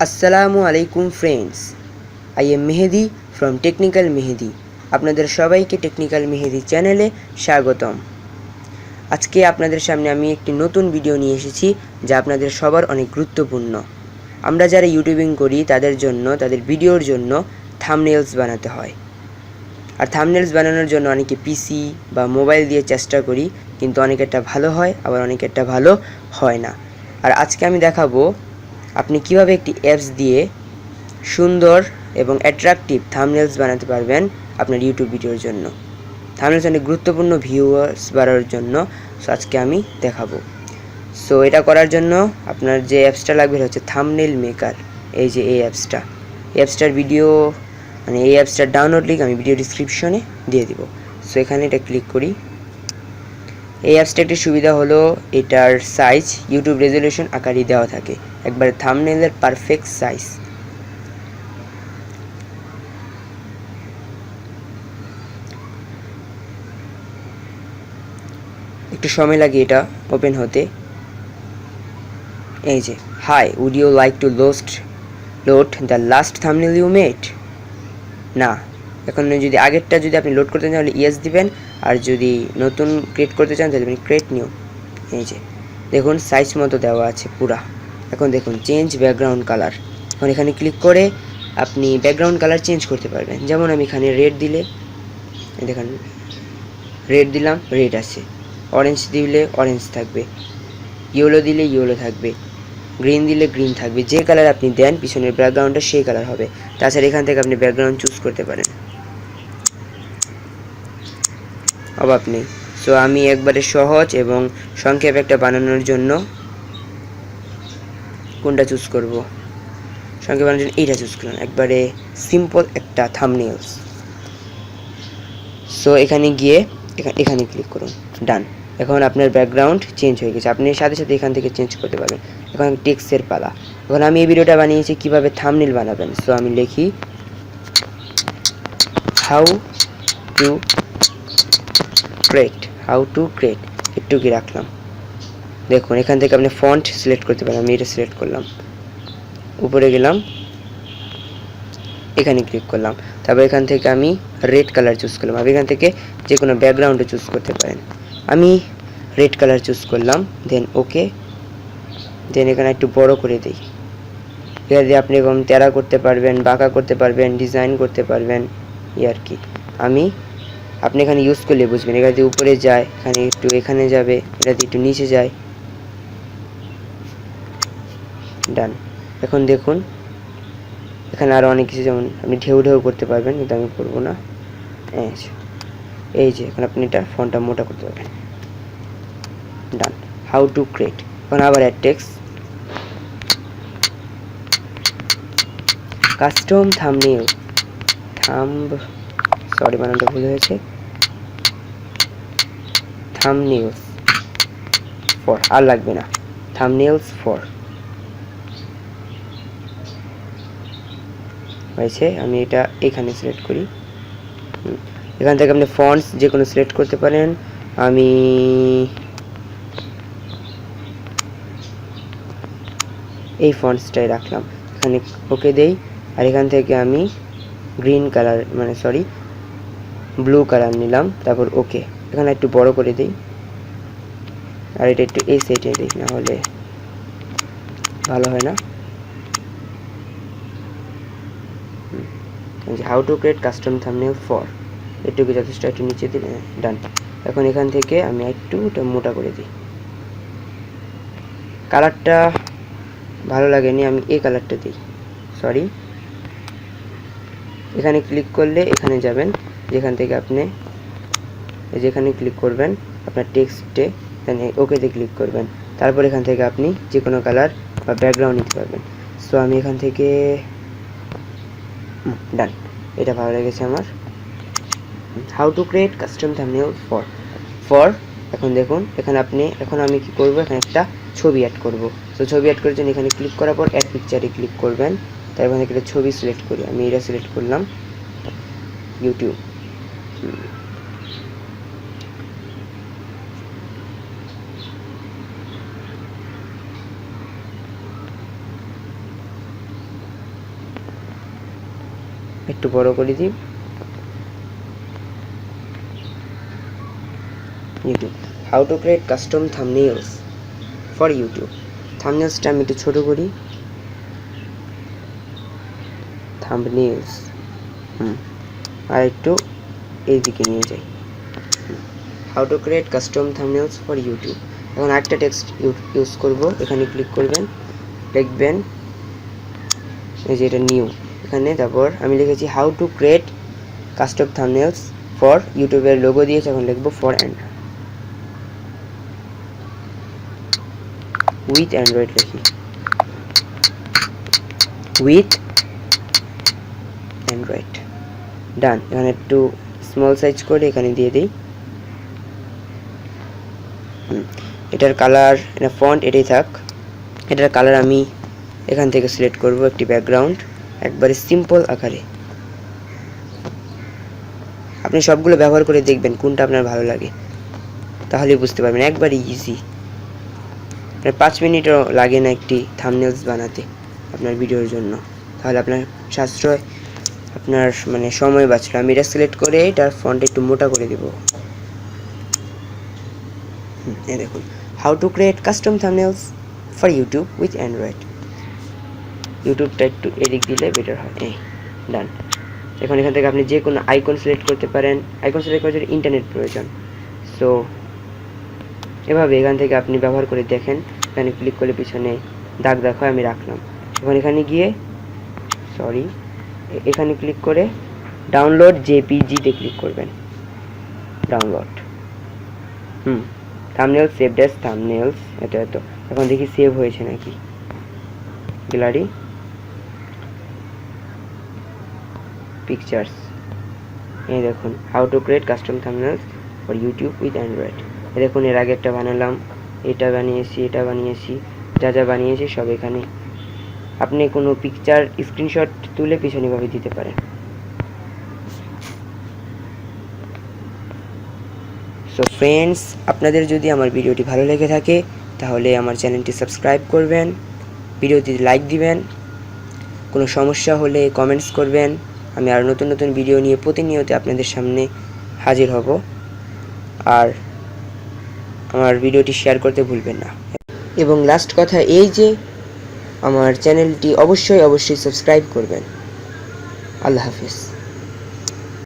আসসালামু আলাইকুম friends, I am Mehedi from technical Mehedi. আপনাদের সবাইকে টেকনিক্যাল মেহেদি চ্যানেলে স্বাগতম। আজকে আপনাদের সামনে আমি একটি নতুন ভিডিও নিয়ে এসেছি যা আপনাদের সবার অনেক গুরুত্বপূর্ণ। আমরা যারা ইউটিউবিং করি তাদের জন্য, তাদের ভিডিওর জন্য থাম্বনেলস বানাতে হয়। আর থাম্বনেলস বানানোর জন্য অনেকে পিসি বা মোবাইল দিয়ে চেষ্টা করি, কিন্তু অনেকেরটা ভালো হয়, আবার অনেকেরটা ভালো হয় না। আর আজকে আমি দেখাবো আপনি কিভাবে একটি অ্যাপস দিয়ে সুন্দর এবং অ্যাট্রাকটিভ থাম্বনেলস বানাতে পারবেন আপনার ইউটিউব ভিডিওর জন্য। থাম্বনেলস অনেক গুরুত্বপূর্ণ ভিউয়ার্স বাড়ানোর জন্য। সো আজকে আমি দেখাবো। সো এটা করার জন্য আপনার যে অ্যাপসটা লাগবে হচ্ছে থাম্বনেল মেকার। এই যে এই অ্যাপসটার ভিডিও এই অ্যাপসটার ডাউনলোড লিঙ্ক আমি ভিডিও ডিসক্রিপশনে দিয়ে দিব। সো এখানে এটা ক্লিক করি। এই অ্যাপসটা একটি সুবিধা হলো এটার সাইজ ইউটিউব রেজলিউশন আকারই দেওয়া থাকে, একবার থাম্বনেলের পারফেক্ট সাইজ। একটু সময় লাগে এটা ওপেন হতে। এই যে, hi, would you like to load the last thumbnail you made? না, এখন যদি আগেরটা যদি আপনি লোড করতে চান তাহলে ইয়েস দিবেন, আর যদি নতুন ক্রিয়েট করতে চান তাহলে ক্রিয়েট নিউ। এই যে দেখুন সাইজ মতো দেওয়া আছে পুরা। এখন দেখুন চেঞ্জ ব্যাকগ্রাউন্ড কালার। এখন এখানে ক্লিক করে আপনি ব্যাকগ্রাউন্ড কালার চেঞ্জ করতে পারবেন। যেমন আমি এখানে রেড দিলে দেখেন, রেড দিলাম, রেড আছে। অরেঞ্জ দিলে অরেঞ্জ থাকবে, ইয়েলো দিলে ইয়েলো থাকবে, গ্রিন দিলে গ্রিন থাকবে। যে কালার আপনি দেন পিছনের ব্যাকগ্রাউন্ডটা সেই কালার হবে। তাছাড়া এখান থেকে আপনি ব্যাকগ্রাউন্ড চুজ করতে পারেন, অভাব নেই। সো আমি একবারে সহজ এবং সংক্ষেপে একটা বানানোর জন্য কোনটা চুজ করব, সংক্ষেপে বানানোর জন্য এইটা চুজ করলাম, একবারে সিম্পল একটা থাম্বনেলস। সো এখানে গিয়ে এখানে ক্লিক করুন, ডান। এখন আপনার ব্যাকগ্রাউন্ড চেঞ্জ হয়ে গেছে, আপনি সাথে সাথে এখান থেকে চেঞ্জ করতে পারবেন। এখন টেক্সটের পালা। এখন আমি এই ভিডিওটা বানিয়েছি কিভাবে থাম্বনেল বানাবেন। সো আমি লিখি হাউ টু ক্রিয়েট, একটু কি রাখলাম। দেখুন এখান থেকে আপনি ফন্ট সিলেক্ট করতে পারেন, আমি এটা সিলেক্ট করলাম। উপরে গেলাম, এখানে ক্লিক করলাম। তারপর এখান থেকে আমি রেড কালার চুজ করলাম। আপনি এখান থেকে যে কোনো ব্যাকগ্রাউন্ডে চুজ করতে পারেন। আমি রেড কালার চুজ করলাম, দেন ওকে। দেন এখানে একটু বড় করে দিই। এখানে দিয়ে আপনি এরকম তেরা করতে পারবেন, বাঁকা করতে পারবেন, ডিজাইন করতে পারবেন, আর কি। আপনি এখানে ইউজ করলে বুঝবেন। এখানে দিয়ে উপরে যায়, এখানে একটু এখানে যাবে, এটা দিয়ে একটু নিচে যায়, ডান। এখন দেখুন এখানে আরও অনেক কিছু, যেমন আপনি ঢেউ করতে পারবেন, কিন্তু আমি করবো না। এই যে এখন আপনি এটা ফন্টটা মোটা করতে পারবেন, ডান। How to create. এখন আবার add text, custom thumbnail, sorry বানানটা ভুল হয়েছে, থাম্বনেলস ফর, আর লাগবে না, থাম্বনেলস ফর হয়েছে। আমি এটা এখানে সিলেক্ট করি। এখান থেকে আপনি ফন্টস যে কোনো সিলেক্ট করতে পারেন। আমি এই ফন্টসটাই রাখলাম, এখানে ওকে দেই। আর এখান থেকে আমি গ্রিন কালার ব্লু কালার নিলাম, তারপর ওকে। এখানে একটু বড় করে দিই, আর এটা একটু এই সাইডে দিই, না হলে ভালো হয় না। How to create custom thumbnail for, এটুকু যথেষ্ট। একটু নিচে দিলে ডান। এখন এখান থেকে আমি একটু এটা মোটা করে দিই। কালারটা ভালো লাগেনি, আমি এই কালারটা দিই, সরি। এখানে ক্লিক করলে এখানে যাবেন, যেখান থেকে আপনি যেখানে ক্লিক করবেন আপনার টেক্সটে, এখানে ওকেতে ক্লিক করবেন। তারপর এখান থেকে আপনি যে কোনো কালার বা ব্যাকগ্রাউন্ড নিতে পারবেন। সো আমি এখান থেকে ডান, এটা ভালো লেগেছে আমার। How to create custom thumbnail for. এখন দেখুন এখানে এখন আমি কি করব, এখানে একটা ছবি অ্যাড করব। তো ছবি অ্যাড করার জন্য এখানে ক্লিক করার পর অ্যাড পিকচারে ক্লিক করবেন। তারপর এখানে একটা ছবি সিলেক্ট করি, আমি এটা সিলেক্ট করলাম, ইউটিউব। একটু বড় করে দিই। YouTube, how to create custom thumbnails for YouTube. থাম্বনেলসটা আমি একটু ছোট করি, থাম্বনেলস আর একটু এইদিকে নিয়ে যাই। How to create custom thumbnails for YouTube. এখন একটা টেক্সট ইউজ করব, এখানে ক্লিক করবেন, লিখবেন এই যে এটা নিউ, এখানে তারপর আমি লিখেছি how to create custom thumbnails for ইউটিউবের লোগো দিয়েছে, এখন লিখবো ফর অ্যান্ড্রয়েড, উইথ অ্যান্ড্রয়েড লিখি, উইথ অ্যান্ড্রয়েড, ডান। এখানে একটু স্মল সাইজ করে এখানে দিয়ে দিই। এটার কালার, এটা ফন্ট এটাই থাক। এটার কালার আমি এখান থেকে সিলেক্ট করব একটি ব্যাকগ্রাউন্ড, একবারে সিম্পল আকারে। আপনি সবগুলো ব্যবহার করে দেখবেন কোনটা আপনার ভালো লাগে, তাহলেই বুঝতে পারবেন, একবারে ইজি। 5 মিনিটও লাগে না একটি থাম্বনেলস বানাতে আপনার ভিডিওর জন্য, তাহলে আপনার সাশ্রয়, আপনার মানে সময় বাঁচলো। আমি এটা সিলেক্ট করে এটার ফন্ট একটু মোটা করে দেব। এই দেখুন, how to create custom thumbnails for YouTube with Android. ইউটিউবটা একটু এদিক দিলে বেটার হয়। এই ডান। এখন এখান থেকে আপনি যে কোনো আইকন সিলেক্ট করতে পারেন। আইকন সিলেক্ট করার জন্য ইন্টারনেট প্রয়োজন, সো এভাবে এখান থেকে আপনি ব্যবহার করে দেখেন। এখানে ক্লিক করলে পিছনে দাগ হয়, আমি রাখলাম। এখন এখানে গিয়ে এখানে ক্লিক করে ডাউনলোড জেপিজিতে ক্লিক করবেন, ডাউনলোড। থাম্বনেল সেভড অ্যাজ থাম্বনেলস, এটা তো এখন দেখি সেভ হয়েছে নাকি। গ্যালারি, পিকচার্স, এই দেখুন how to create custom thumbnails for YouTube with Android. এই দেখুন এর আগে একটা বানালাম, এটা বানিয়েছি, এটা বানিয়েছি, যা যা বানিয়েছি সব এখানে। আপনি কোনো পিকচার স্ক্রিনশট তুলে পিছনে ভাবে দিতে পারেন। সো ফ্রেন্ডস, আপনাদের যদি আমার ভিডিওটি ভালো লেগে থাকে তাহলে আমার চ্যানেলটি সাবস্ক্রাইব করবেন, ভিডিওটি লাইক দিবেন, কোনো সমস্যা হলে কমেন্টস করবেন। আমি আর নতুন নতুন ভিডিও নিয়ে প্রতিনিয়ত আপনাদের সামনে হাজির হব। আর আমার ভিডিওটি শেয়ার করতে ভুলবেন না। এবং লাস্ট কথা এই যে আমার চ্যানেলটি অবশ্যই সাবস্ক্রাইব করবেন। আল্লাহ হাফিজ।